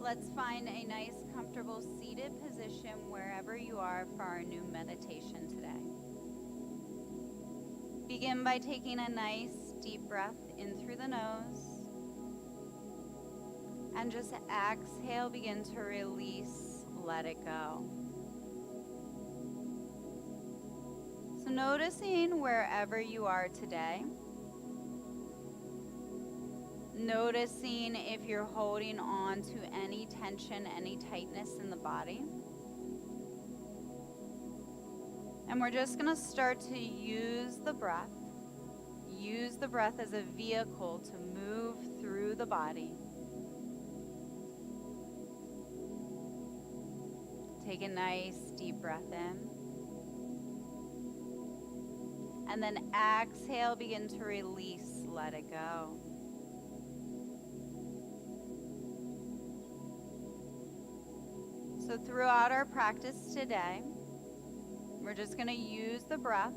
let's find a nice, comfortable seated position wherever you are for our new meditation today. Begin by taking a nice, deep breath in through the nose. And just exhale, begin to release, let it go. So noticing wherever you are today. Noticing if you're holding on to any tension, any tightness in the body. And we're just going to start to use the breath. Use the breath as a vehicle to move through the body. Take a nice deep breath in. And then exhale, begin to release, let it go. So throughout our practice today, we're just going to use the breath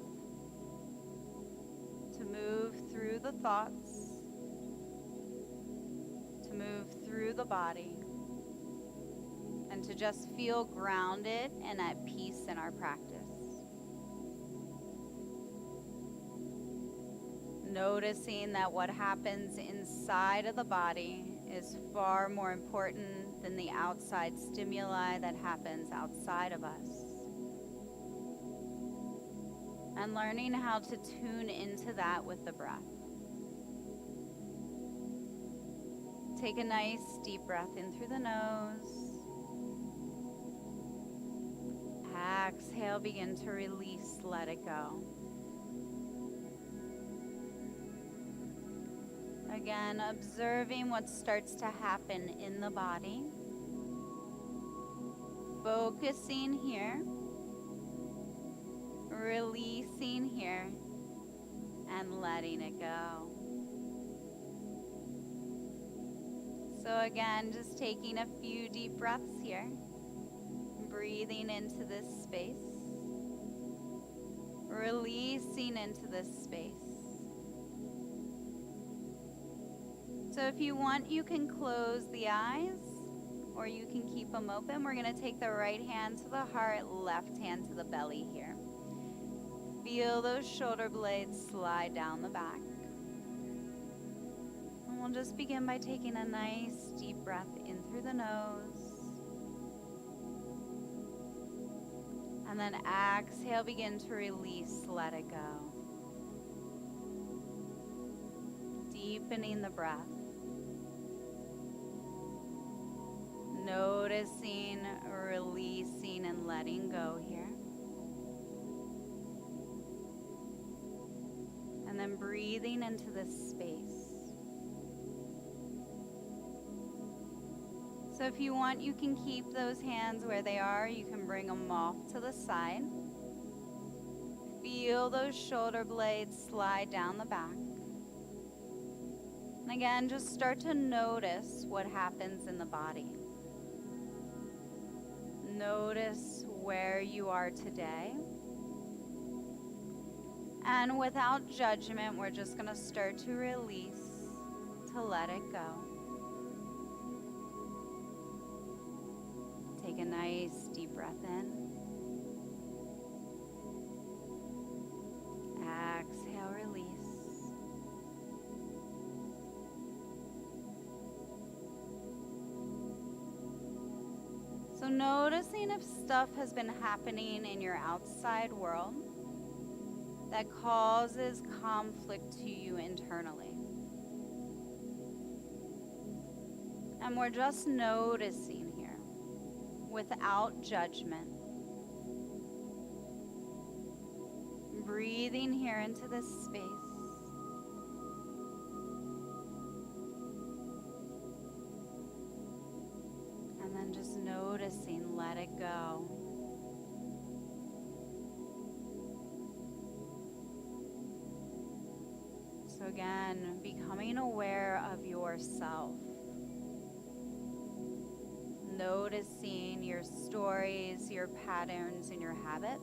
to move through the thoughts, to move through the body, and to just feel grounded and at peace in our practice. Noticing that what happens inside of the body is far more important than the outside stimuli that happens outside of us. And learning how to tune into that with the breath. Take a nice deep breath in through the nose. Exhale, begin to release, let it go. Again, observing what starts to happen in the body. Focusing here. Releasing here. And letting it go. So again, just taking a few deep breaths here. Breathing into this space. Releasing into this space. So if you want, you can close the eyes or you can keep them open. We're going to take the right hand to the heart, left hand to the belly here. Feel those shoulder blades slide down the back. And we'll just begin by taking a nice deep breath in through the nose. And then exhale, begin to release, let it go. Deepening the breath. Noticing, releasing, and letting go here. And then breathing into this space. So if you want, you can keep those hands where they are. You can bring them off to the side. Feel those shoulder blades slide down the back. And again, just start to notice what happens in the body. Notice where you are today. And without judgment, we're just going to start to release, to let it go. Take a nice deep breath in. Exhale, release. So noticing if stuff has been happening in your outside world that causes conflict to you internally. And we're just noticing here without judgment. Breathing here into this space. And then just noticing, let it go. So again, becoming aware of yourself. Noticing your stories, your patterns, and your habits.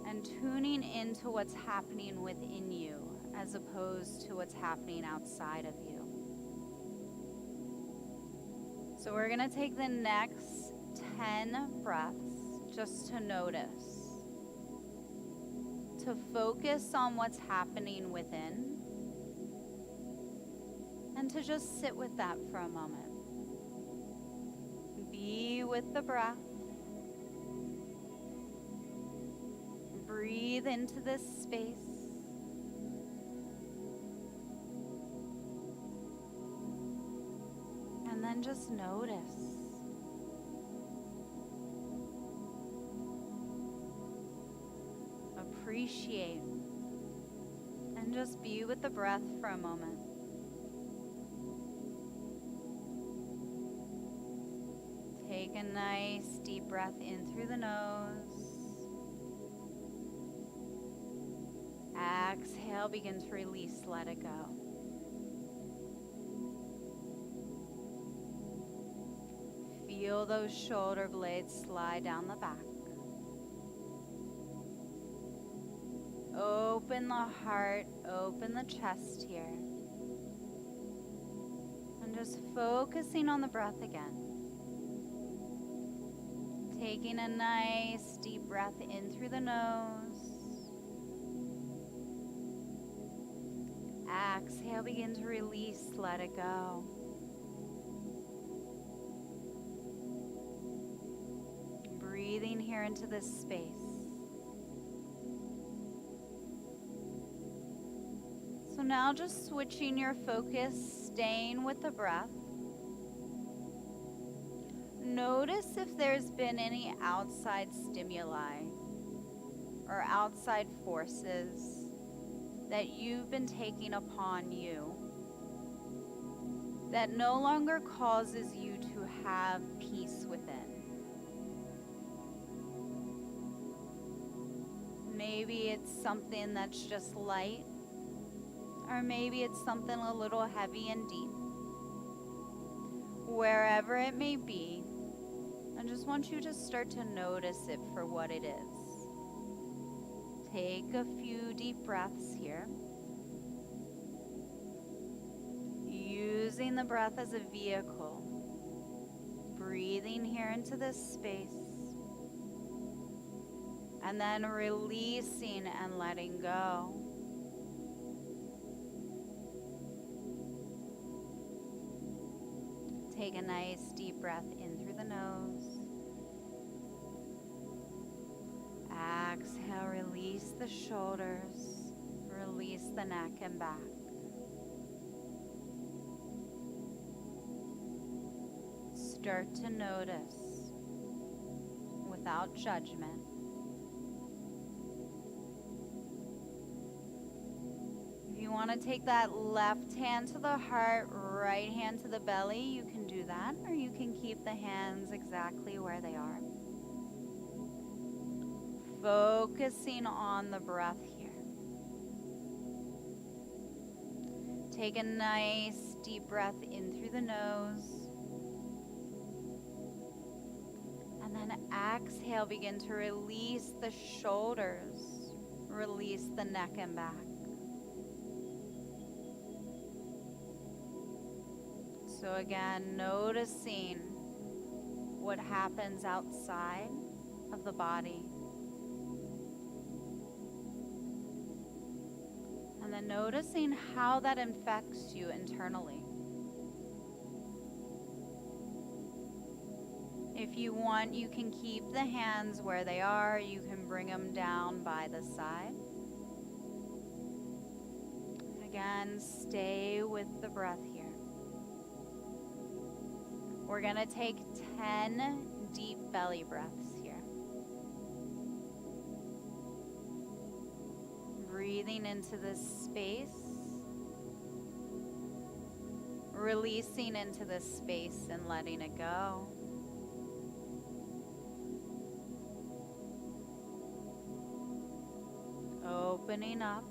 And tuning into what's happening within you as opposed to what's happening outside of you. So we're going to take the next 10 breaths just to notice, to focus on what's happening within, and to just sit with that for a moment. Be with the breath. Breathe into this space. And then just notice. Appreciate. And just be with the breath for a moment. Take a nice deep breath in through the nose. Exhale, begin to release, let it go. Feel those shoulder blades slide down the back. Open the heart, open the chest here. And just focusing on the breath again. Taking a nice deep breath in through the nose. Exhale, begin to release, let it go. Breathing here into this space. So now just switching your focus, staying with the breath. Notice if there's been any outside stimuli or outside forces that you've been taking upon you that no longer causes you to have peace within. Maybe it's something that's just light, or maybe it's something a little heavy and deep. Wherever it may be, I just want you to start to notice it for what it is. Take a few deep breaths here. Using the breath as a vehicle. Breathing here into this space. And then releasing and letting go. Take a nice deep breath in through the nose. Exhale, release the shoulders, release the neck and back. Start to notice without judgment. If you want to take that left hand to the heart, right hand to the belly, you can do that, or you can keep the hands exactly where they are. Focusing on the breath here. Take a nice deep breath in through the nose. And then exhale, begin to release the shoulders. Release the neck and back. So again, noticing what happens outside of the body. And then noticing how that affects you internally. If you want, you can keep the hands where they are. You can bring them down by the side. Again, stay with the breath here. We're going to take 10 deep belly breaths here. Breathing into this space. Releasing into this space and letting it go. Opening up.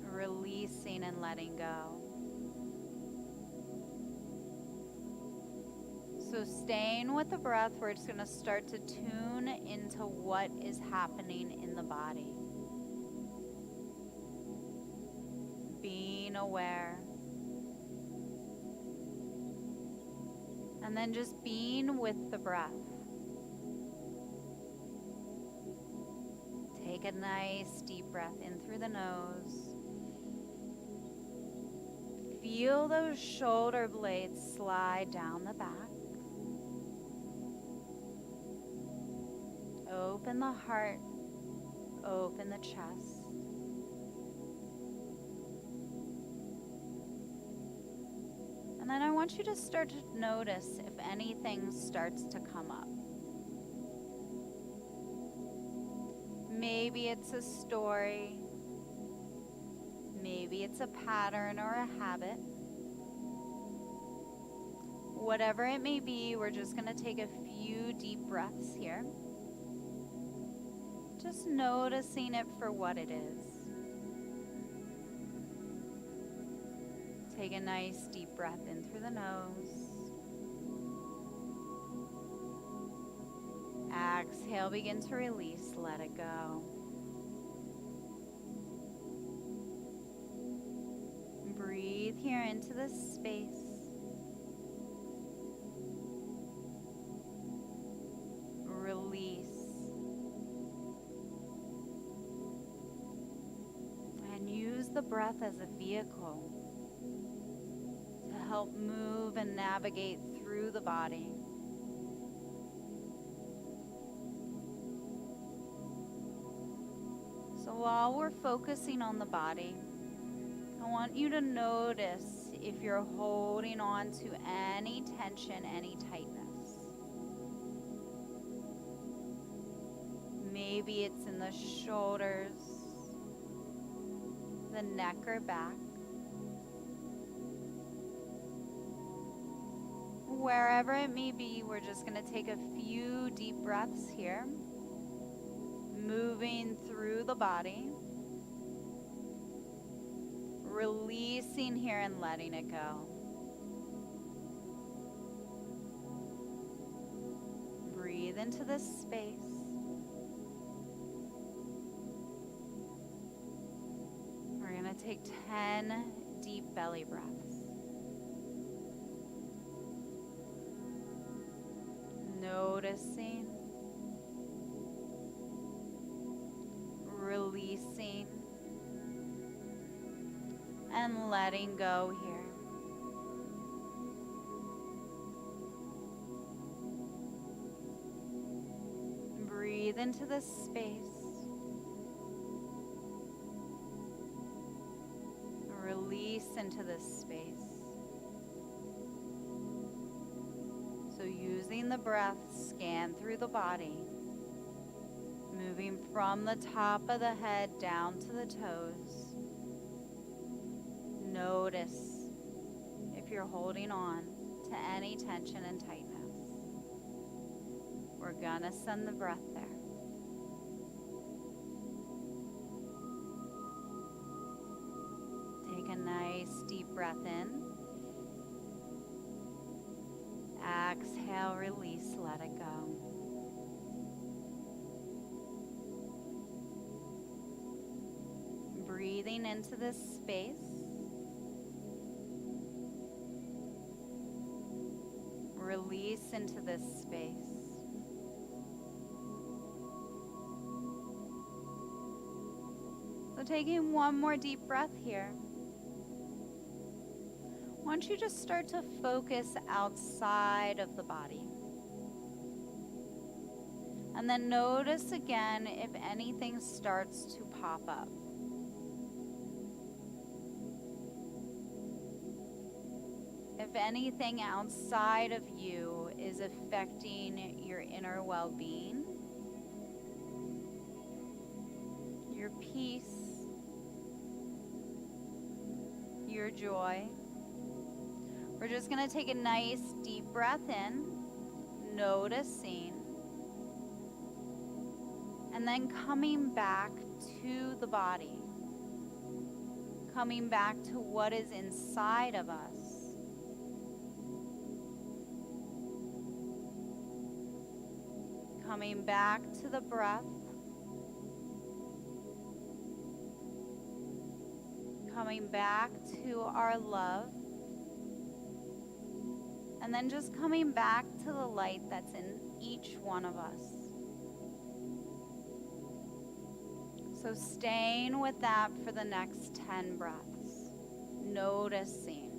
Releasing and letting go. So staying with the breath, we're just going to start to tune into what is happening in the body. Being aware. And then just being with the breath. Take a nice deep breath in through the nose. Feel those shoulder blades slide down the back. Open the heart, open the chest. And then I want you to start to notice if anything starts to come up. Maybe it's a story. Maybe it's a pattern or a habit. Whatever it may be, we're just going to take a few deep breaths here. Just noticing it for what it is. Take a nice deep breath in through the nose. Exhale, begin to release, let it go. Breathe here into this space. Release. And use the breath as a vehicle to help move and navigate through the body. So while we're focusing on the body, I want you to notice if you're holding on to any tension, any tightness. Maybe it's in the shoulders, the neck or back. Wherever it may be, we're just going to take a few deep breaths here, moving through the body. Releasing here and letting it go. Breathe into this space. We're going to take 10 deep belly breaths. Noticing. Releasing. And letting go here. Breathe into this space. Release into this space. So using the breath, scan through the body, moving from the top of the head down to the toes. Notice if you're holding on to any tension and tightness. We're gonna send the breath there. Take a nice deep breath in. Exhale, release, let it go. Breathing into this space. Release into this space. So taking one more deep breath here. I want you to start to focus outside of the body. And then notice again if anything starts to pop up. If anything outside of you is affecting your inner well-being, your peace, your joy, we're just going to take a nice deep breath in, noticing, and then coming back to the body, coming back to what is inside of us. Coming back to the breath. Coming back to our love. And then just coming back to the light that's in each one of us. So staying with that for the next 10 breaths, noticing.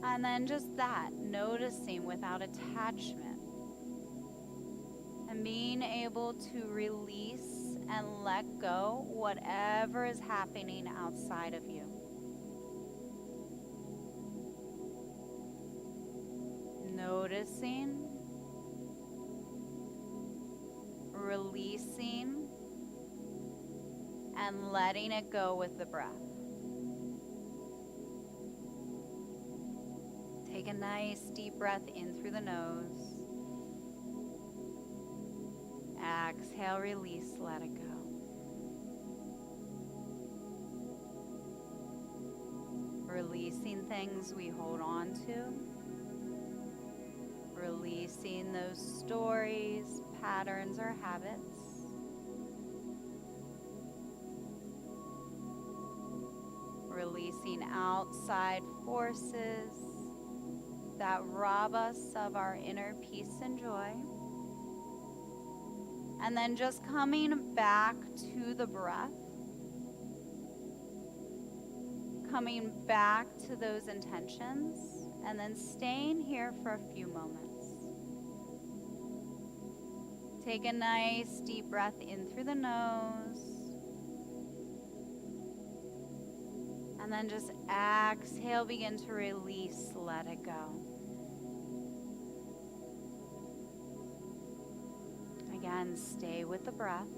And then just that, noticing without attachment. And being able to release and let go whatever is happening outside of you. Noticing, releasing, and letting it go with the breath. Take a nice deep breath in through the nose. Exhale, release, let it go. Releasing things we hold on to. Releasing those stories, patterns, or habits. Releasing outside forces that rob us of our inner peace and joy. And then just coming back to the breath. Coming back to those intentions. And then staying here for a few moments. Take a nice deep breath in through the nose. And then just exhale, begin to release, let it go. Again, stay with the breath.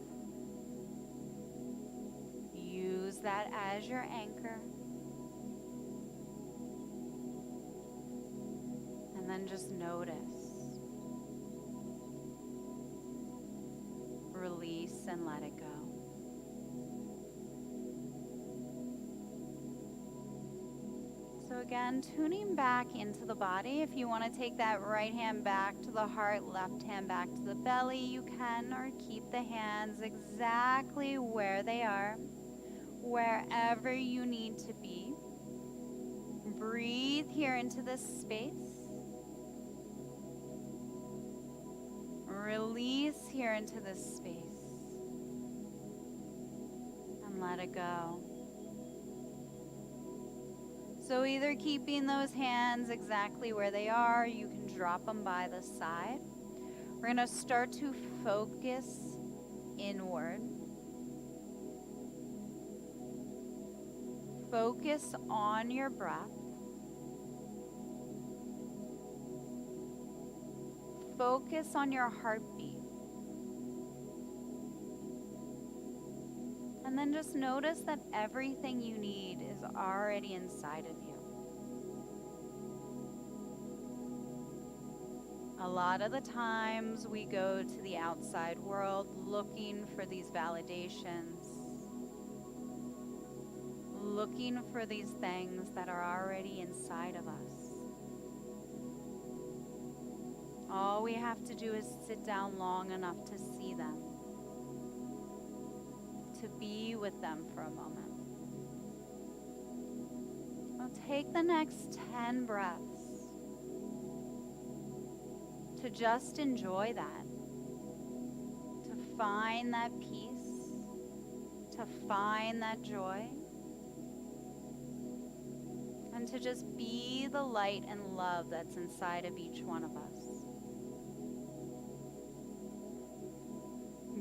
Use that as your anchor. And then just notice. Release and let it go. So again, tuning back into the body. If you want to take that right hand back to the heart, left hand back to the belly, you can, or keep the hands exactly where they are, wherever you need to be. Breathe here into this space. Release here into this space. And let it go. So either keeping those hands exactly where they are, you can drop them by the side. We're going to start to focus inward. Focus on your breath. Focus on your heartbeat. And then just notice that everything you need is already inside of you. A lot of the times we go to the outside world looking for these validations, looking for these things that are already inside of us. All we have to do is sit down long enough to see them, to be with them for a moment. Now take the next 10 breaths to just enjoy that, to find that peace, to find that joy, and to just be the light and love that's inside of each one of us.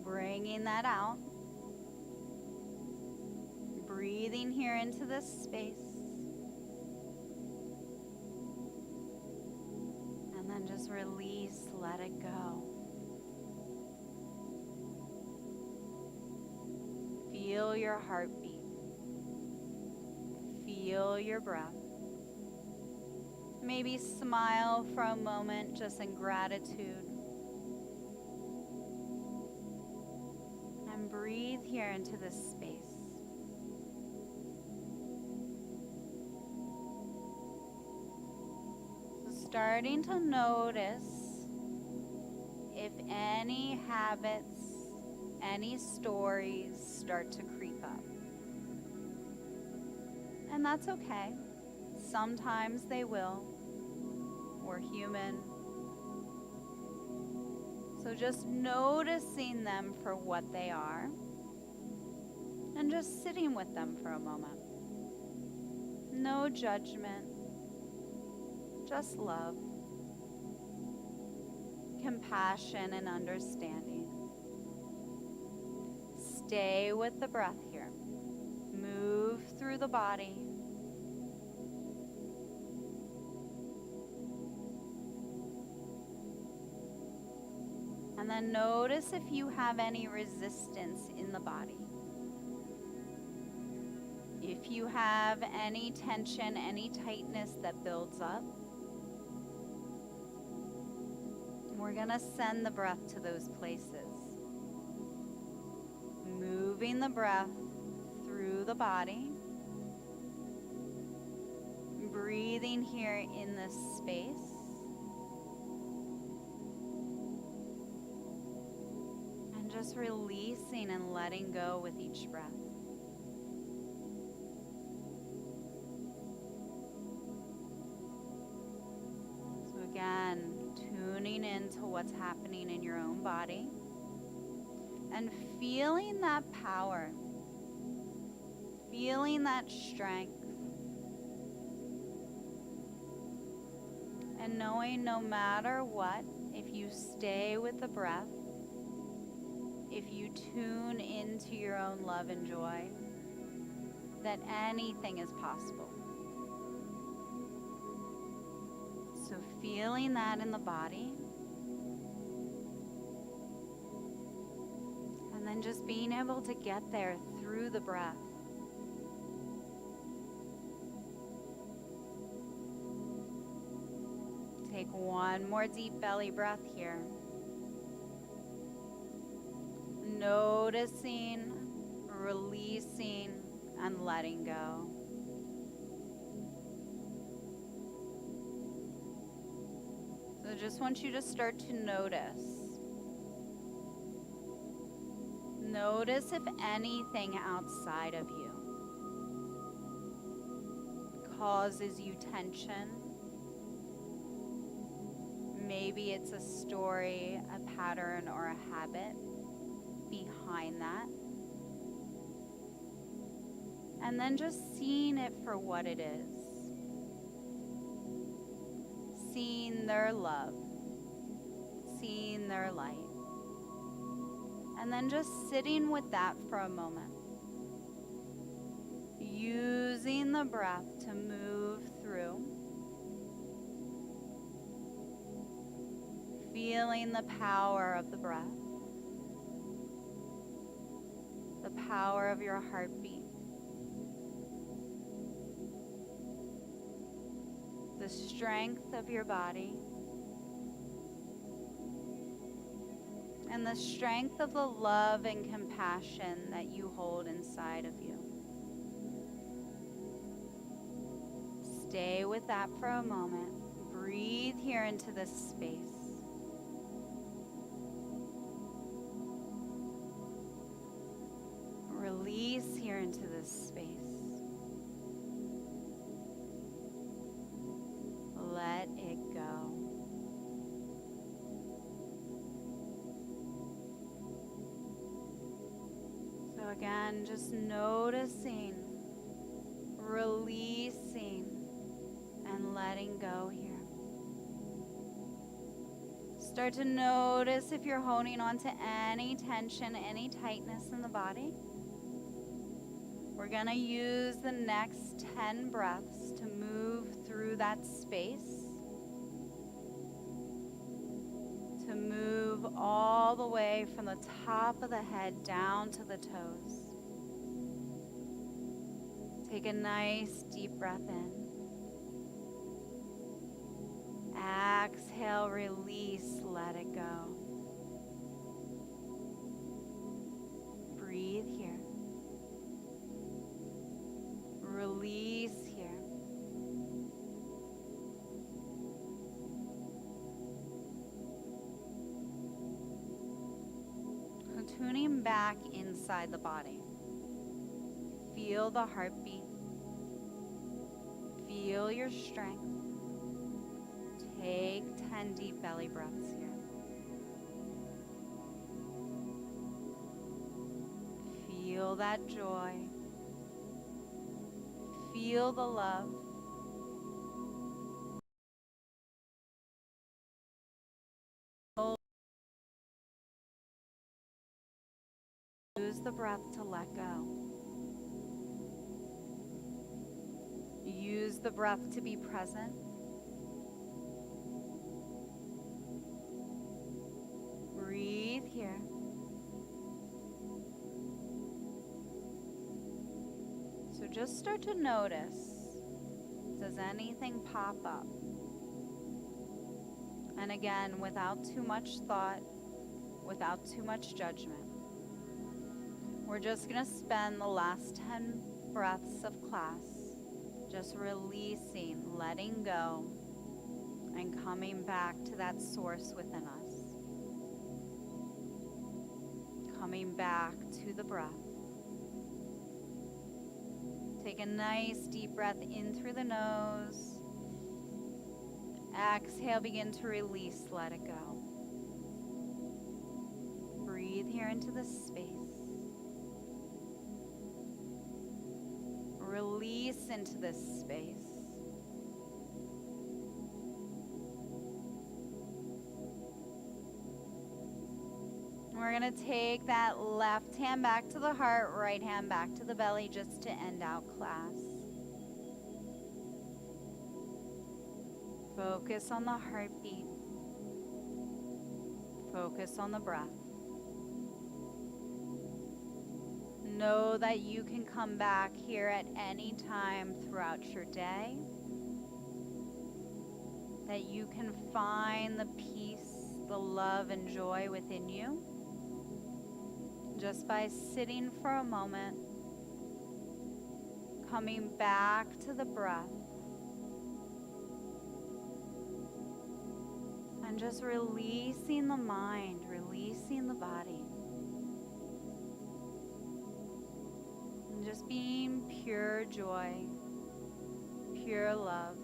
Bringing that out. Breathing here into this space. And then just release, let it go. Feel your heartbeat. Feel your breath. Maybe smile for a moment just in gratitude. And breathe here into this space. Starting to notice if any habits, any stories start to creep up. And that's okay. Sometimes they will. We're human. So just noticing them for what they are and just sitting with them for a moment. No judgment, just love, compassion, and understanding. Stay with the breath here. Move through the body. And then notice if you have any resistance in the body. If you have any tension, any tightness that builds up, we're going to send the breath to those places. Moving the breath through the body. Breathing here in this space. And just releasing and letting go with each breath. So again, tuning into what's happening in your own body and feeling that power, feeling that strength, and knowing no matter what, if you stay with the breath, if you tune into your own love and joy, that anything is possible. So feeling that in the body, and then just being able to get there through the breath. Take one more deep belly breath here. Noticing, releasing, and letting go. So I just want you to start to notice. Notice if anything outside of you causes you tension. Maybe it's a story, a pattern, or a habit behind that. And then just seeing it for what it is. Seeing their love. Seeing their light. And then just sitting with that for a moment. Using the breath to move through. Feeling the power of the breath. The power of your heartbeat. The strength of your body. And the strength of the love and compassion that you hold inside of you. Stay with that for a moment. Breathe here into this space. Release here into this space. Let it go. So again, just noticing, releasing, and letting go here. Start to notice if you're holding on to any tension, any tightness in the body. We're going to use the next 10 breaths to move through that space. To move all the way from the top of the head down to the toes. Take a nice deep breath in. Exhale, release, let it go. Breathe here. Release here. Tuning back inside the body. Feel the heartbeat. Feel Feel your strength. Take 10 deep belly breaths here. Feel that joy. Feel the love. Use the breath to let go. Use the breath to be present. Breathe here. So just start to notice, does anything pop up? And again, without too much thought, without too much judgment. We're just going to spend the last 10 breaths of class just releasing, letting go, and coming back to that source within us. Coming back to the breath. Take a nice deep breath in through the nose. Exhale, begin to release, let it go. Breathe here into the space. Release into this space. We're going to take that left hand back to the heart, right hand back to the belly just to end out class. Focus on the heartbeat. Focus on the breath. Know that you can come back here at any time throughout your day. That you can find the peace, the love, and joy within you just by sitting for a moment, coming back to the breath, and just releasing the mind, releasing the body. And just being pure joy, pure love,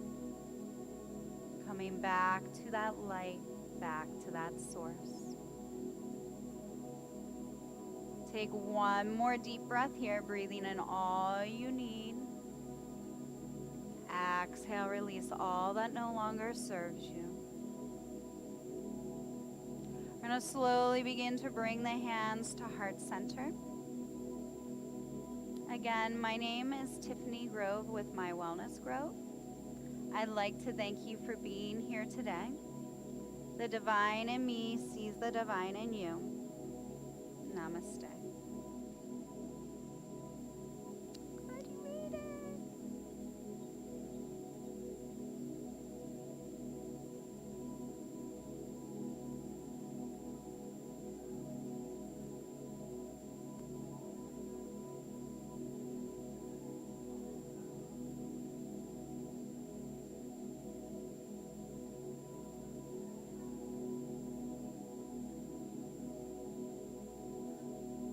coming back to that light, back to that source. Take one more deep breath here, breathing in all you need. Exhale, release all that no longer serves you. We're going to slowly begin to bring the hands to heart center. Again, my name is Tiffany Grove with My Wellness Grove. I'd like to thank you for being here today. The divine in me sees the divine in you. Namaste.